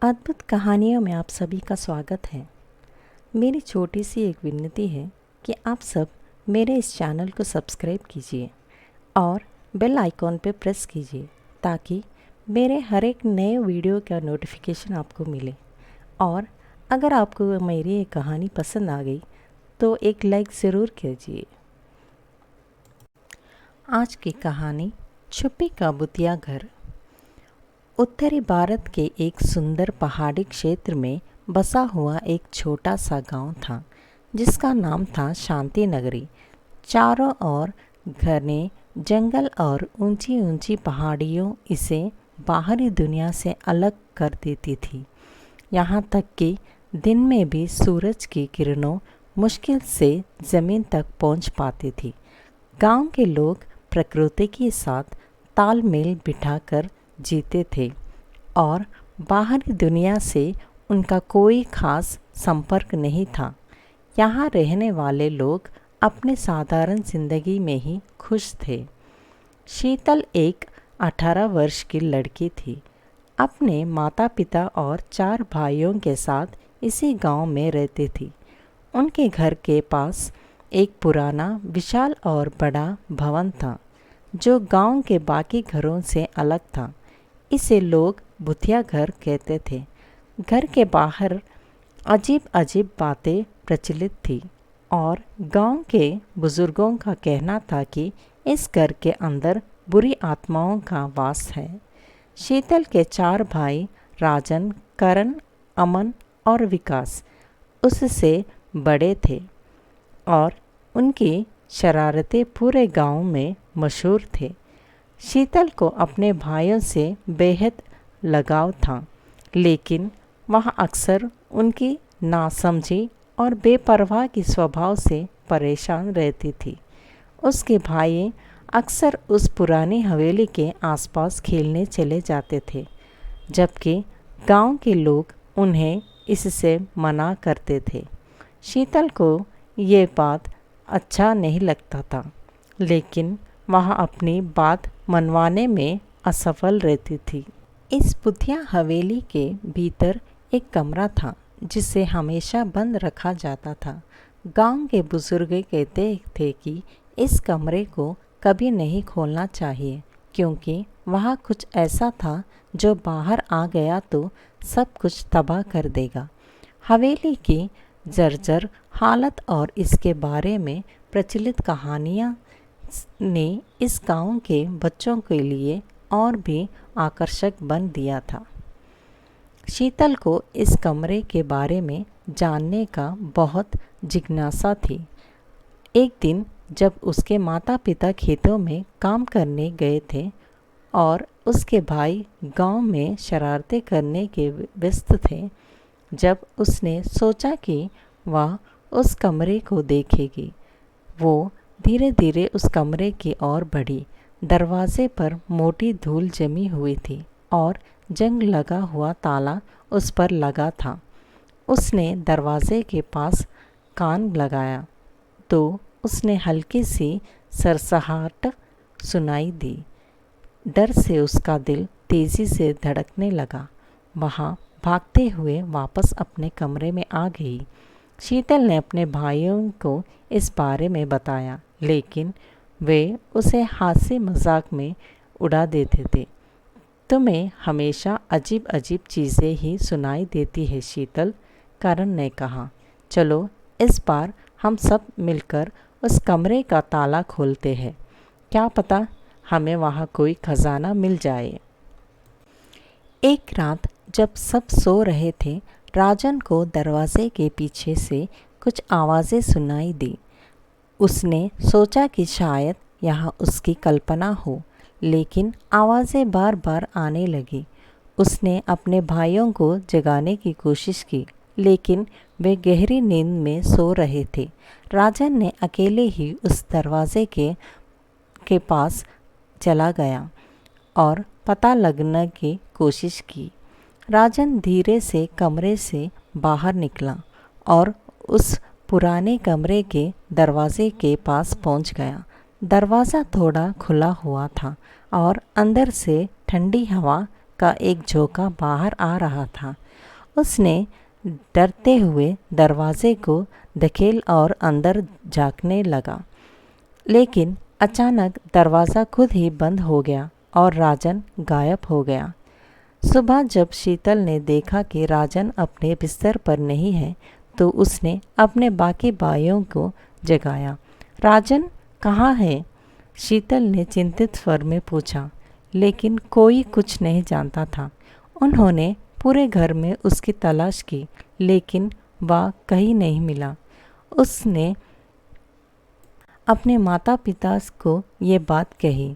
अद्भुत कहानियों में आप सभी का स्वागत है। मेरी छोटी सी एक विनती है कि आप सब मेरे इस चैनल को सब्सक्राइब कीजिए और बेल आइकॉन पर प्रेस कीजिए ताकि मेरे हर एक नए वीडियो का नोटिफिकेशन आपको मिले। और अगर आपको मेरी ये कहानी पसंद आ गई तो एक लाइक ज़रूर कीजिए। आज की कहानी छुपी का भूतिया घर। उत्तरी भारत के एक सुंदर पहाड़ी क्षेत्र में बसा हुआ एक छोटा सा गांव था जिसका नाम था शांति नगरी। चारों ओर घने जंगल और ऊंची ऊंची पहाड़ियों इसे बाहरी दुनिया से अलग कर देती थी। यहाँ तक कि दिन में भी सूरज की किरणों मुश्किल से ज़मीन तक पहुँच पाती थी। गांव के लोग प्रकृति के साथ तालमेल बिठाकर जीते थे और बाहरी दुनिया से उनका कोई खास संपर्क नहीं था। यहाँ रहने वाले लोग अपने साधारण जिंदगी में ही खुश थे। शीतल एक 18 वर्ष की लड़की थी। अपने माता पिता और 4 भाइयों के साथ इसी गांव में रहती थी। उनके घर के पास एक पुराना विशाल और बड़ा भवन था जो गांव के बाकी घरों से अलग था। इसे लोग भूतिया घर कहते थे। घर के बाहर अजीब अजीब बातें प्रचलित थी और गांव के बुजुर्गों का कहना था कि इस घर के अंदर बुरी आत्माओं का वास है। शीतल के 4 भाई राजन, करण, अमन और विकास उससे बड़े थे और उनकी शरारतें पूरे गांव में मशहूर थे। शीतल को अपने भाइयों से बेहद लगाव था, लेकिन वह अक्सर उनकी नासमझी और बेपरवाह की स्वभाव से परेशान रहती थी। उसके भाई अक्सर उस पुरानी हवेली के आसपास खेलने चले जाते थे, जबकि गांव के लोग उन्हें इससे मना करते थे। शीतल को ये बात अच्छा नहीं लगता था, लेकिन वह अपनी बात मनवाने में असफल रहती थी। इस भूतिया हवेली के भीतर एक कमरा था जिसे हमेशा बंद रखा जाता था। गांव के बुजुर्ग कहते थे कि इस कमरे को कभी नहीं खोलना चाहिए क्योंकि वहाँ कुछ ऐसा था जो बाहर आ गया तो सब कुछ तबाह कर देगा। हवेली की जर्जर हालत और इसके बारे में प्रचलित कहानियाँ ने इस गांव के बच्चों के लिए और भी आकर्षक बन दिया था। शीतल को इस कमरे के बारे में जानने का बहुत जिज्ञासा थी। एक दिन जब उसके माता पिता खेतों में काम करने गए थे और उसके भाई गांव में शरारतें करने के व्यस्त थे, जब उसने सोचा कि वह उस कमरे को देखेगी, वो धीरे धीरे उस कमरे की ओर बढ़ी। दरवाजे पर मोटी धूल जमी हुई थी और जंग लगा हुआ ताला उस पर लगा था। उसने दरवाजे के पास कान लगाया तो उसने हल्की सी सरसराहट सुनाई दी। डर से उसका दिल तेज़ी से धड़कने लगा। वहाँ भागते हुए वापस अपने कमरे में आ गई। शीतल ने अपने भाइयों को इस बारे में बताया, लेकिन वे उसे हास्य मजाक में उड़ा देते थे। तुम्हें हमेशा अजीब अजीब चीज़ें ही सुनाई देती है शीतल, करण ने कहा। चलो इस बार हम सब मिलकर उस कमरे का ताला खोलते हैं, क्या पता हमें वहाँ कोई खजाना मिल जाए। एक रात जब सब सो रहे थे, राजन को दरवाजे के पीछे से कुछ आवाज़ें सुनाई दी। उसने सोचा कि शायद यहाँ उसकी कल्पना हो, लेकिन आवाज़ें बार बार आने लगी। उसने अपने भाइयों को जगाने की कोशिश की, लेकिन वे गहरी नींद में सो रहे थे। राजन ने अकेले ही उस दरवाजे के पास चला गया और पता लगने की कोशिश की। राजन धीरे से कमरे से बाहर निकला और उस पुराने कमरे के दरवाजे के पास पहुंच गया। दरवाज़ा थोड़ा खुला हुआ था और अंदर से ठंडी हवा का एक झोंका बाहर आ रहा था। उसने डरते हुए दरवाजे को धकेल और अंदर झांकने लगा, लेकिन अचानक दरवाज़ा खुद ही बंद हो गया और राजन गायब हो गया। सुबह जब शीतल ने देखा कि राजन अपने बिस्तर पर नहीं है, तो उसने अपने बाकी भाइयों को जगाया। राजन कहाँ है? शीतल ने चिंतित स्वर में पूछा, लेकिन कोई कुछ नहीं जानता था। उन्होंने पूरे घर में उसकी तलाश की, लेकिन वह कहीं नहीं मिला। उसने अपने माता पिता को ये बात कही।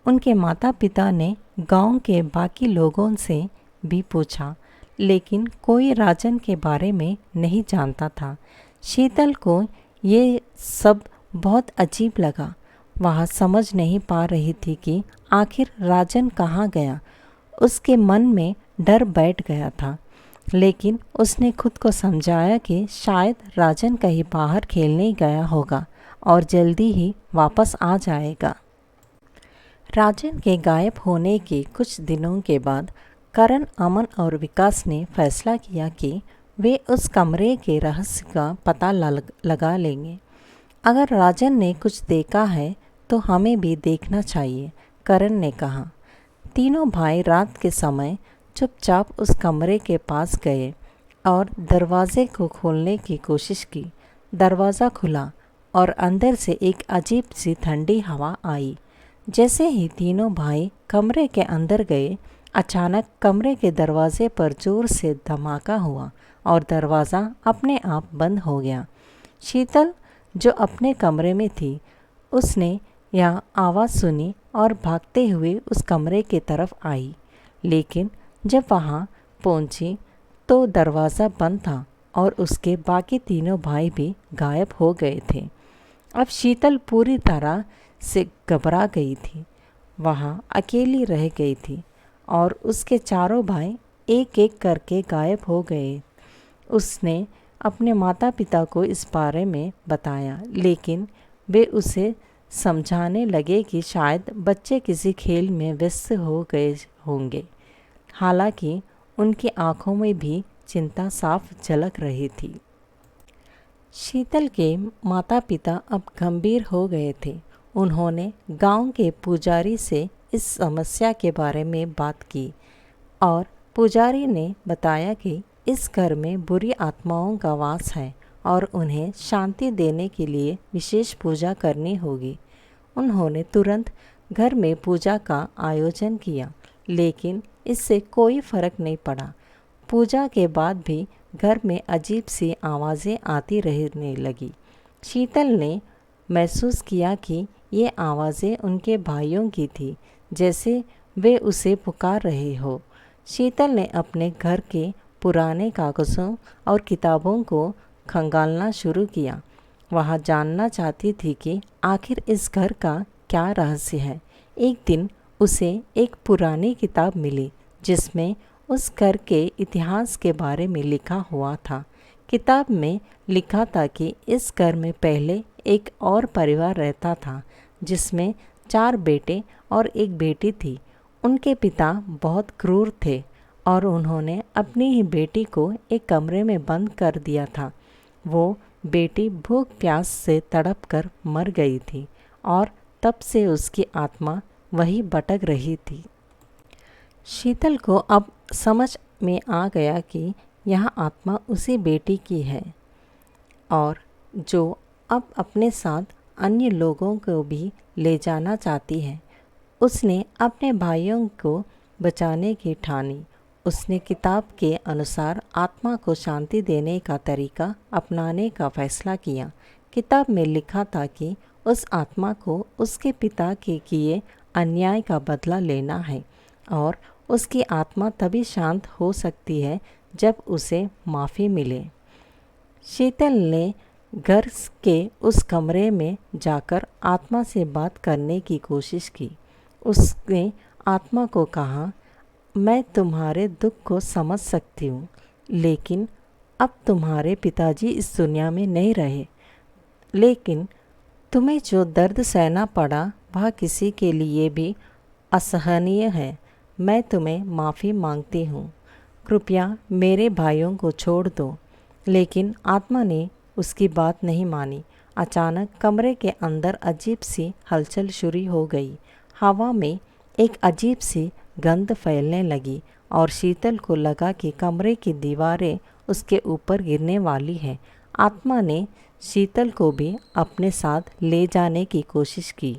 उनके माता पिता ने गांव के बाकी लोगों से भी पूछा, लेकिन कोई राजन के बारे में नहीं जानता था। शीतल को ये सब बहुत अजीब लगा। वह समझ नहीं पा रही थी कि आखिर राजन कहाँ गया। उसके मन में डर बैठ गया था, लेकिन उसने खुद को समझाया कि शायद राजन कहीं बाहर खेलने गया होगा और जल्दी ही वापस आ जाएगा। राजन के गायब होने के कुछ दिनों के बाद करण, अमन और विकास ने फैसला किया कि वे उस कमरे के रहस्य का पता लगा लेंगे। अगर राजन ने कुछ देखा है तो हमें भी देखना चाहिए, करण ने कहा। तीनों भाई रात के समय चुपचाप उस कमरे के पास गए और दरवाजे को खोलने की कोशिश की। दरवाज़ा खुला और अंदर से एक अजीब सी ठंडी हवा आई। जैसे ही तीनों भाई कमरे के अंदर गए, अचानक कमरे के दरवाजे पर जोर से धमाका हुआ और दरवाज़ा अपने आप बंद हो गया। शीतल, जो अपने कमरे में थी, उसने यह आवाज़ सुनी और भागते हुए उस कमरे की तरफ आई, लेकिन जब वहाँ पहुँची तो दरवाज़ा बंद था और उसके बाकी तीनों भाई भी गायब हो गए थे। अब शीतल पूरी तरह से घबरा गई थी। वहाँ अकेली रह गई थी और उसके चारों भाई एक एक करके गायब हो गए। उसने अपने माता पिता को इस बारे में बताया, लेकिन वे उसे समझाने लगे कि शायद बच्चे किसी खेल में व्यस्त हो गए होंगे। हालांकि उनकी आंखों में भी चिंता साफ झलक रही थी। शीतल के माता पिता अब गंभीर हो गए थे। उन्होंने गांव के पुजारी से इस समस्या के बारे में बात की और पुजारी ने बताया कि इस घर में बुरी आत्माओं का वास है और उन्हें शांति देने के लिए विशेष पूजा करनी होगी। उन्होंने तुरंत घर में पूजा का आयोजन किया, लेकिन इससे कोई फर्क नहीं पड़ा। पूजा के बाद भी घर में अजीब सी आवाज़ें आती रहने लगी। शीतल ने महसूस किया कि ये आवाज़ें उनके भाइयों की थी, जैसे वे उसे पुकार रहे हो। शीतल ने अपने घर के पुराने कागज़ों और किताबों को खंगालना शुरू किया। वह जानना चाहती थी कि आखिर इस घर का क्या रहस्य है। एक दिन उसे एक पुरानी किताब मिली जिसमें उस घर के इतिहास के बारे में लिखा हुआ था। किताब में लिखा था कि इस घर में पहले एक और परिवार रहता था जिसमें 4 बेटे और एक बेटी थी। उनके पिता बहुत क्रूर थे और उन्होंने अपनी ही बेटी को एक कमरे में बंद कर दिया था। वो बेटी भूख प्यास से तड़प कर मर गई थी और तब से उसकी आत्मा वही भटक रही थी। शीतल को अब समझ में आ गया कि यह आत्मा उसी बेटी की है और जो अब अपने साथ अन्य लोगों को भी ले जाना चाहती है। उसने अपने भाइयों को बचाने की ठानी। उसने किताब के अनुसार आत्मा को शांति देने का तरीका अपनाने का फैसला किया। किताब में लिखा था कि उस आत्मा को उसके पिता के किए अन्याय का बदला लेना है और उसकी आत्मा तभी शांत हो सकती है जब उसे माफ़ी मिले। शीतल ने घर के उस कमरे में जाकर आत्मा से बात करने की कोशिश की। उसने आत्मा को कहा, मैं तुम्हारे दुख को समझ सकती हूँ, लेकिन अब तुम्हारे पिताजी इस दुनिया में नहीं रहे। लेकिन तुम्हें जो दर्द सहना पड़ा वह किसी के लिए भी असहनीय है। मैं तुम्हें माफ़ी मांगती हूँ, कृपया मेरे भाइयों को छोड़ दो। लेकिन आत्मा ने उसकी बात नहीं मानी। अचानक कमरे के अंदर अजीब सी हलचल शुरू हो गई। हवा में एक अजीब सी गंध फैलने लगी और शीतल को लगा कि कमरे की दीवारें उसके ऊपर गिरने वाली है। आत्मा ने शीतल को भी अपने साथ ले जाने की कोशिश की।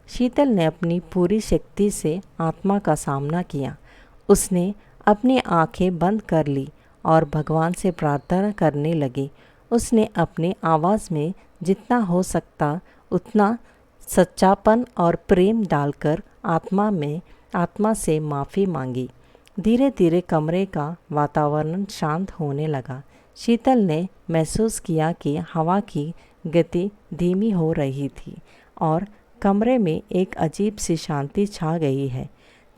शीतल ने अपनी पूरी शक्ति से आत्मा का सामना किया। उसने अपनी आंखें बंद कर ली और भगवान से प्रार्थना करने लगी। उसने अपनी आवाज़ में जितना हो सकता उतना सच्चापन और प्रेम डालकर आत्मा से माफ़ी मांगी। धीरे धीरे कमरे का वातावरण शांत होने लगा। शीतल ने महसूस किया कि हवा की गति धीमी हो रही थी और कमरे में एक अजीब सी शांति छा गई है।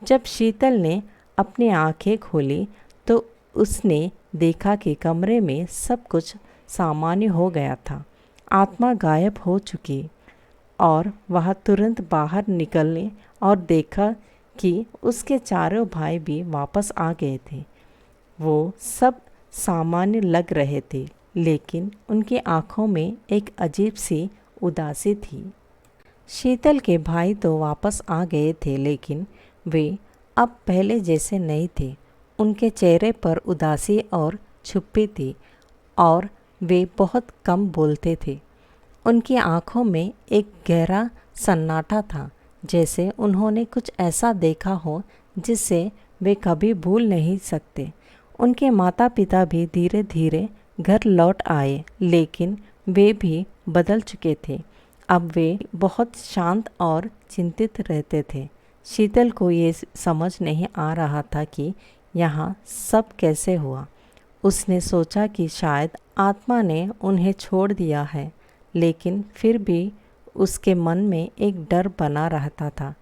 जब शीतल ने अपनी आंखें खोली तो उसने देखा कि कमरे में सब कुछ सामान्य हो गया था। आत्मा गायब हो चुकी और वह तुरंत बाहर निकलने और देखा कि उसके चारों भाई भी वापस आ गए थे। वो सब सामान्य लग रहे थे, लेकिन उनकी आंखों में एक अजीब सी उदासी थी। शीतल के भाई तो वापस आ गए थे, लेकिन वे अब पहले जैसे नहीं थे। उनके चेहरे पर उदासी और छुपी थी और वे बहुत कम बोलते थे। उनकी आंखों में एक गहरा सन्नाटा था, जैसे उन्होंने कुछ ऐसा देखा हो जिसे वे कभी भूल नहीं सकते। उनके माता पिता भी धीरे धीरे घर लौट आए, लेकिन वे भी बदल चुके थे। अब वे बहुत शांत और चिंतित रहते थे। शीतल को ये समझ नहीं आ रहा था कि यहाँ सब कैसे हुआ। उसने सोचा कि शायद आत्मा ने उन्हें छोड़ दिया है, लेकिन फिर भी उसके मन में एक डर बना रहता था।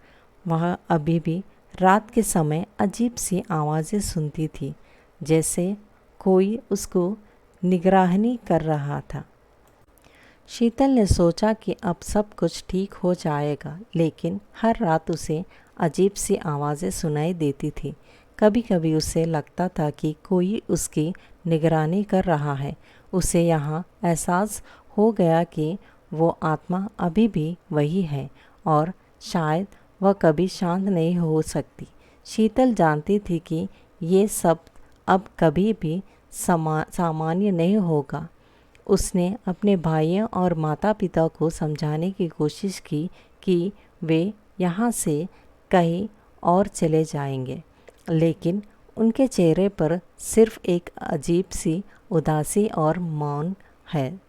वह अभी भी रात के समय अजीब सी आवाज़ें सुनती थी, जैसे कोई उसको निगरानी कर रहा था। शीतल ने सोचा कि अब सब कुछ ठीक हो जाएगा, लेकिन हर रात उसे अजीब सी आवाज़ें सुनाई देती थी। कभी कभी उसे लगता था कि कोई उसकी निगरानी कर रहा है। उसे यहाँ एहसास हो गया कि वो आत्मा अभी भी वही है और शायद वह कभी शांत नहीं हो सकती। शीतल जानती थी कि ये सब अब कभी भी सामान्य नहीं होगा। उसने अपने भाइयों और माता पिता को समझाने की कोशिश की कि वे यहाँ से कहीं और चले जाएंगे, लेकिन उनके चेहरे पर सिर्फ एक अजीब सी उदासी और मौन है।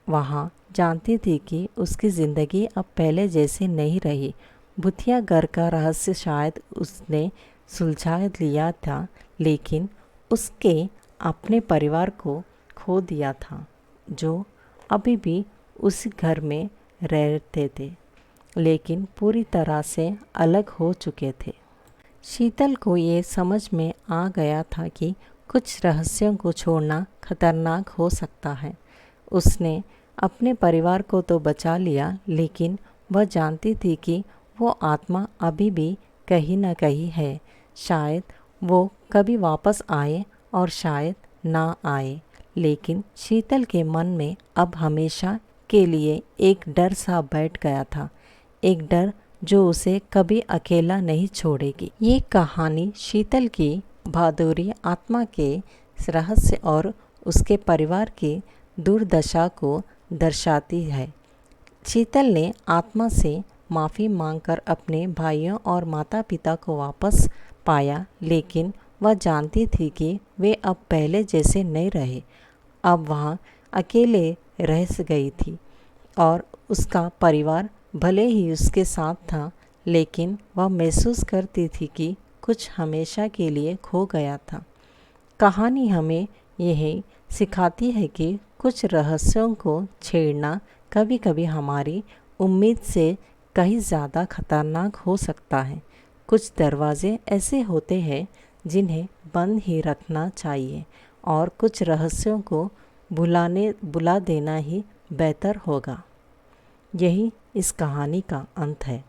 वहाँ जानती थी कि उसकी ज़िंदगी अब पहले जैसी नहीं रही। भूतिया घर का रहस्य शायद उसने सुलझा लिया था, लेकिन उसके अपने परिवार को खो दिया था, जो अभी भी उस घर में रहते थे, लेकिन पूरी तरह से अलग हो चुके थे। शीतल को ये समझ में आ गया था कि कुछ रहस्यों को छोड़ना खतरनाक हो सकता है। उसने अपने परिवार को तो बचा लिया, लेकिन वह जानती थी कि वो आत्मा अभी भी कहीं न कहीं है। शायद वो कभी वापस आए और शायद ना आए, लेकिन शीतल के मन में अब हमेशा के लिए एक डर सा बैठ गया था, एक डर जो उसे कभी अकेला नहीं छोड़ेगी। ये कहानी शीतल की बहादुरी, आत्मा के रहस्य और उसके परिवार की दुर्दशा को दर्शाती है। शीतल ने आत्मा से माफ़ी मांगकर अपने भाइयों और माता पिता को वापस पाया, लेकिन वह जानती थी कि वे अब पहले जैसे नहीं रहे। अब वह अकेले रह गई थी और उसका परिवार भले ही उसके साथ था, लेकिन वह महसूस करती थी कि कुछ हमेशा के लिए खो गया था। कहानी हमें यही सिखाती है कि कुछ रहस्यों को छेड़ना कभी कभी हमारी उम्मीद से कहीं ज़्यादा खतरनाक हो सकता है। कुछ दरवाजे ऐसे होते हैं जिन्हें बंद ही रखना चाहिए और कुछ रहस्यों को बुला देना ही बेहतर होगा। यही इस कहानी का अंत है।